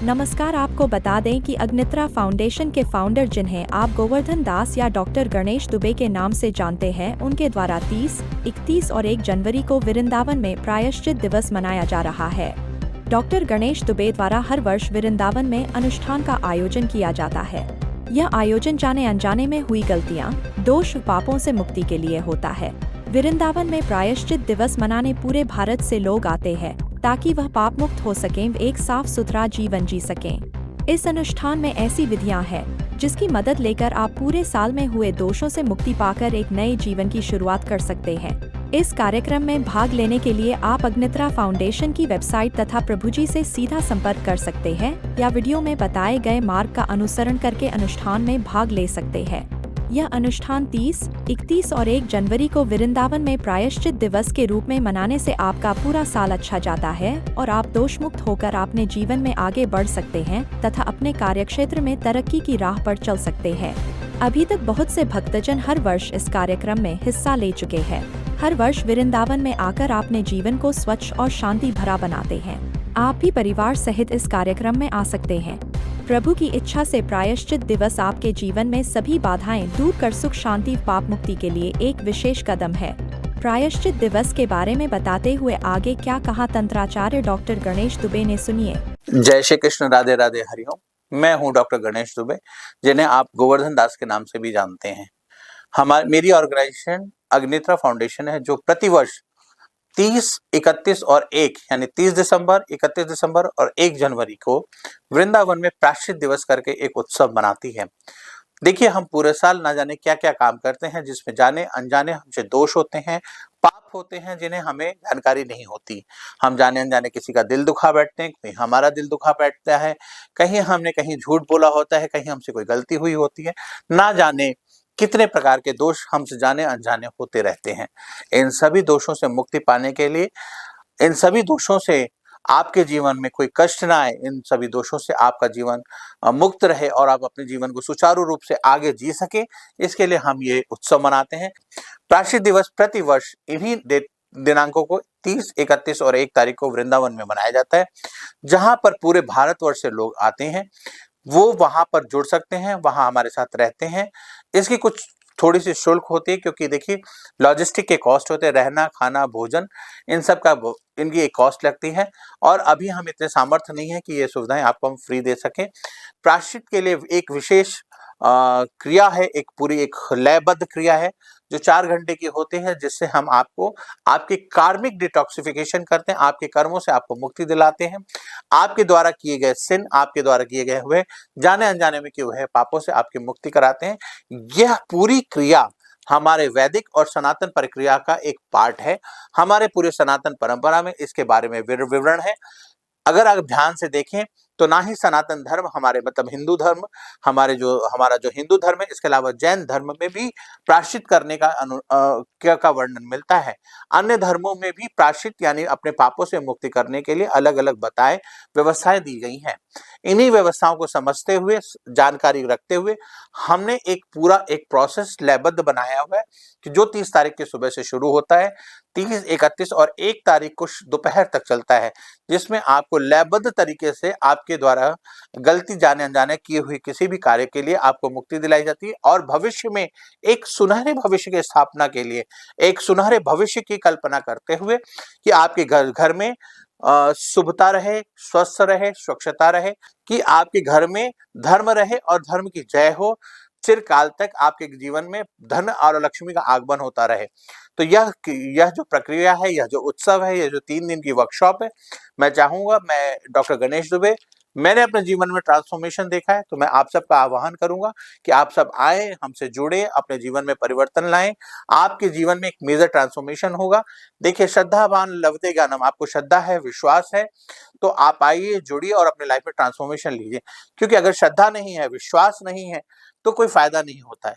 नमस्कार। आपको बता दें कि अग्नित्रा फाउंडेशन के फाउंडर, जिन्हें आप गोवर्धन दास या डॉक्टर गणेश दुबे के नाम से जानते हैं, उनके द्वारा 30, 31 और 1 जनवरी को वृंदावन में प्रायश्चित दिवस मनाया जा रहा है। डॉक्टर गणेश दुबे द्वारा हर वर्ष वृंदावन में अनुष्ठान का आयोजन किया जाता है। यह आयोजन जाने अनजाने में हुई गलतियां, दोष, पापों से मुक्ति के लिए होता है। वृंदावन में प्रायश्चित दिवस मनाने पूरे भारत से लोग आते हैं ताकि वह पाप मुक्त हो सकें, एक साफ सुथरा जीवन जी सकें। इस अनुष्ठान में ऐसी विधियां हैं जिसकी मदद लेकर आप पूरे साल में हुए दोषों से मुक्ति पाकर एक नए जीवन की शुरुआत कर सकते हैं। इस कार्यक्रम में भाग लेने के लिए आप अग्नित्रा फाउंडेशन की वेबसाइट तथा प्रभुजी से सीधा संपर्क कर सकते हैं या वीडियो में बताए गए मार्ग का अनुसरण करके अनुष्ठान में भाग ले सकते हैं। यह अनुष्ठान 30, 31 और 1 जनवरी को वृंदावन में प्रायश्चित दिवस के रूप में मनाने से आपका पूरा साल अच्छा जाता है और आप दोष मुक्त होकर अपने जीवन में आगे बढ़ सकते हैं तथा अपने कार्यक्षेत्र में तरक्की की राह पर चल सकते हैं। अभी तक बहुत से भक्तजन हर वर्ष इस कार्यक्रम में हिस्सा ले चुके हैं। हर वर्ष वृंदावन में आकर अपने जीवन को स्वच्छ और शांति भरा बनाते हैं। आप भी परिवार सहित इस कार्यक्रम में आ सकते हैं। प्रभु की इच्छा से प्रायश्चित दिवस आपके जीवन में सभी बाधाएं दूर कर सुख शांति पाप मुक्ति के लिए एक विशेष कदम है। प्रायश्चित दिवस के बारे में बताते हुए आगे क्या कहा तंत्राचार्य डॉक्टर गणेश दुबे ने, सुनिए। जय श्री कृष्ण, राधे राधे, हरिओम। मैं हूं डॉक्टर गणेश दुबे, जिन्हें आप गोवर्धन दास के नाम से भी जानते हैं। मेरी ऑर्गेनाइजेशन अग्नित्रा फाउंडेशन है, जो प्रतिवर्ष 30, 31 और 1 यानी 30 दिसंबर, 31 दिसंबर और 1 जनवरी को वृंदावन में प्रायश्चित दिवस करके एक उत्सव मनाती है। देखिए, हम पूरे साल ना जाने क्या क्या काम करते हैं, जिसमें जाने अनजाने हमसे दोष होते हैं, पाप होते हैं, जिन्हें हमें जानकारी नहीं होती। हम जाने अनजाने किसी का दिल दुखा बैठते हैं, कहीं हमारा दिल दुखा बैठता है, कहीं हमने कहीं झूठ बोला होता है, कहीं हमसे कोई गलती हुई होती है। ना जाने कितने प्रकार के दोष हमसे जाने अनजाने होते रहते हैं। इन सभी दोषों से मुक्ति पाने के लिए, इन सभी दोषों से आपके जीवन में कोई कष्ट ना आए, इन सभी दोषों से आपका जीवन मुक्त रहे और आप अपने जीवन को सुचारू रूप से आगे जी सके, इसके लिए हम ये उत्सव मनाते हैं। प्रायश्चित दिवस प्रतिवर्ष इन्हीं दिनांकों को 30, 31 और 1 तारीख को वृंदावन में मनाया जाता है, जहां पर पूरे भारतवर्ष से लोग आते हैं। वो वहां पर जुड़ सकते हैं, वहां हमारे साथ रहते हैं। इसकी कुछ थोड़ी सी शुल्क होती है, क्योंकि देखिए लॉजिस्टिक के कॉस्ट होते हैं, रहना, खाना, भोजन, इन सब का इनकी एक कॉस्ट लगती है। और अभी हम इतने सामर्थ्य नहीं है कि ये सुविधाएं आपको हम फ्री दे सकें। प्रायश्चित के लिए एक विशेष क्रिया है, एक लयबद्ध क्रिया है, जो 4 घंटे की होती है, जिससे हम आपको आपके कार्मिक डिटॉक्सिफिकेशन करते हैं, आपके कर्मों से आपको मुक्ति दिलाते हैं। आपके द्वारा किए गए सिन, आपके द्वारा किए गए हुए जाने अनजाने में किए हुए पापों से आपकी मुक्ति कराते हैं। यह पूरी क्रिया हमारे वैदिक और सनातन प्रक्रिया का एक पार्ट है। हमारे पूरे सनातन परंपरा में इसके बारे में विवरण है। अगर आप ध्यान से देखें तो ना ही सनातन धर्म, हमारे मतलब हिंदू धर्म, हमारा जो हिंदू धर्म है, इसके अलावा जैन धर्म में भी प्रायश्चित करने का वर्णन मिलता है। अन्य धर्मों में भी प्रायश्चित यानी अपने पापों से मुक्ति करने के लिए अलग अलग व्यवस्थाएं दी गई हैं। इन्हीं व्यवस्थाओं को समझते हुए, जानकारी रखते हुए, हमने एक पूरा प्रोसेस लयबद्ध बनाया हुआ है कि जो 30 तारीख की सुबह से शुरू होता है, 30, 31 और 1 तारीख को दोपहर तक चलता है, जिसमें आपको लयबद्ध तरीके से आपके द्वारा गलती जाने अनजाने किए हुए किसी भी कार्य के लिए आपको मुक्ति दिलाई जाती है। और भविष्य में एक सुनहरे भविष्य की स्थापना के लिए, एक सुनहरे भविष्य की कल्पना करते हुए कि आपके घर में शुभता रहे, स्वस्थ रहे, स्वच्छता रहे, कि आपके घर में धर्म रहे और धर्म की जय हो, चिरकाल तक आपके जीवन में धन और लक्ष्मी का आगमन होता रहे। तो यह जो प्रक्रिया है, यह जो उत्सव है, यह जो 3 दिन की वर्कशॉप है, मैं चाहूंगा, मैं डॉक्टर गणेश दुबे, मैंने अपने जीवन में ट्रांसफॉर्मेशन देखा है, तो मैं आप सबका आह्वान करूंगा कि आप सब आए, हमसे जुड़े, अपने जीवन में परिवर्तन लाएं। आपके जीवन में एक मेजर ट्रांसफॉर्मेशन होगा। देखिए, श्रद्धावान लभते ज्ञानम, आपको श्रद्धा है, विश्वास है, तो आप आइए, जुड़िए और अपने लाइफ में ट्रांसफॉर्मेशन लीजिए। क्योंकि अगर श्रद्धा नहीं है, विश्वास नहीं है, तो कोई फायदा नहीं होता है।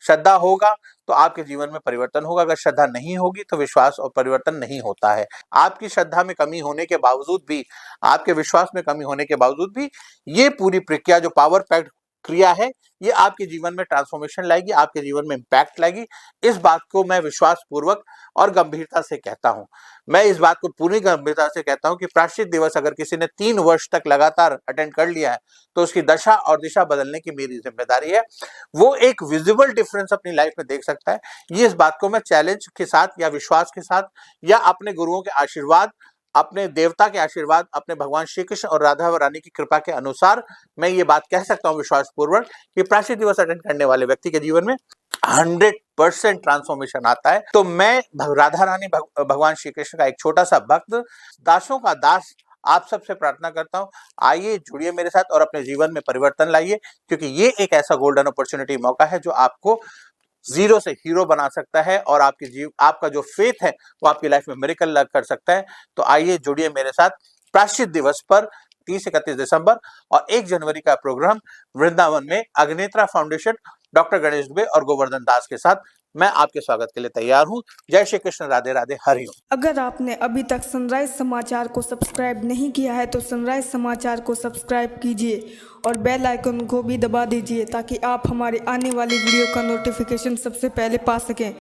श्रद्धा होगा तो आपके जीवन में परिवर्तन होगा, अगर श्रद्धा नहीं होगी तो विश्वास और परिवर्तन नहीं होता है। आपकी श्रद्धा में कमी होने के बावजूद भी, आपके विश्वास में कमी होने के बावजूद भी, ये पूरी प्रक्रिया जो पावर पैक्ड क्रिया है, ये आपके जीवन में ट्रांसफॉर्मेशन लाएगी, आपके जीवन में इम्पैक्ट लाएगी। इस बात को मैं विश्वास पूर्वक और गंभीरता से कहता हूं। मैं इस बात को पूरी गंभीरता से कहता हूं कि प्रायश्चित दिवस अगर किसी ने 3 वर्ष तक लगातार अटेंड कर लिया है, तो उसकी दशा और दिशा बदलने की मेरी जिम्मेदारी है। वो एक विजिबल डिफरेंस अपनी लाइफ में देख सकता है। ये इस बात को मैं चैलेंज के साथ या विश्वास के साथ या अपने गुरुओं के आशीर्वाद, अपने देवता के आशीर्वाद, अपने भगवान श्री कृष्ण और राधा रानी की कृपा के अनुसार मैं ये बात कह सकता हूँ विश्वास पूर्वक कि प्रायश्चित दिवस अटेंड करने वाले व्यक्ति के जीवन में 100% ट्रांसफॉर्मेशन आता है। तो मैं राधा रानी भगवान श्री कृष्ण का एक छोटा सा भक्त, दासों का दास आप सबसे प्रार्थना करता हूँ, आइए जुड़िए मेरे साथ और अपने जीवन में परिवर्तन लाइए, क्योंकि ये एक ऐसा गोल्डन अपॉर्चुनिटी मौका है जो आपको जीरो से हीरो बना सकता है और आपका जो फेथ है वो आपकी लाइफ में मिरेकल कर सकता है। तो आइए जुड़िए मेरे साथ प्रायश्चित दिवस पर 30-31 दिसंबर और 1 जनवरी का प्रोग्राम वृंदावन में अग्नेत्रा फाउंडेशन, डॉक्टर गणेश दुबे और गोवर्धन दास के साथ मैं आपके स्वागत के लिए तैयार हूं। जय श्री कृष्ण, राधे राधे, हरि ओम। अगर आपने अभी तक सनराइज समाचार को सब्सक्राइब नहीं किया है तो सनराइज समाचार को सब्सक्राइब कीजिए और बेल आइकन को भी दबा दीजिए ताकि आप हमारे आने वाली वीडियो का नोटिफिकेशन सबसे पहले पा सकें।